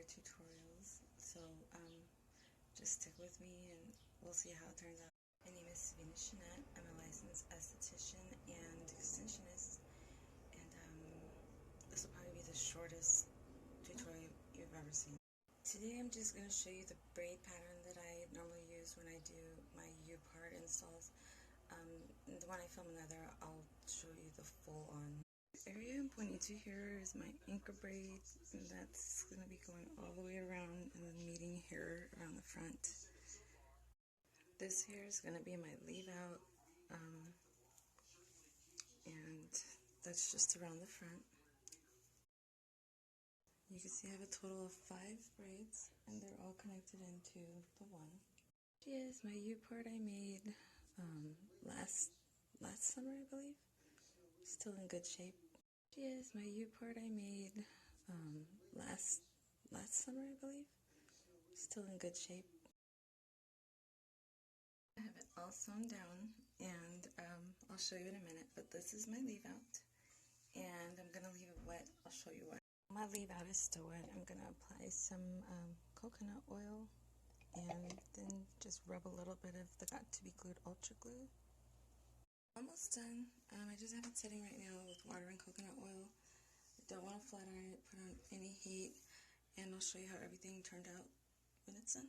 tutorials, so just stick with me and we'll see how it turns out. My name is Sensationnel. I'm a licensed esthetician and extensionist, and this will probably be the shortest tutorial you've ever seen. Today I'm just going to show you the braid pattern that I normally use when I do my U-part installs. When I film another, I'll show you the full-on. The area I'm pointing to here is my anchor braid, and that's going to be going all the way around and then meeting here around the front. This here is going to be my leave-out, and that's just around the front. You can see I have a total of 5 braids, and they're all connected into the one. Here is my U-part I made last summer, I believe. Still in good shape. Here is my U-part I made last summer, I believe. Still in good shape. I have it all sewn down, and I'll show you in a minute, but this is my leave-out, and I'm going to leave it wet. I'll show you why. My leave-out is still wet. I'm going to apply some coconut oil and then just rub a little bit of the got-to-be-glued Ultra Glue. Almost done. I just have it sitting right now with water and coconut oil. I don't want to flat iron it, put on any heat, and I'll show you how everything turned out when it's done.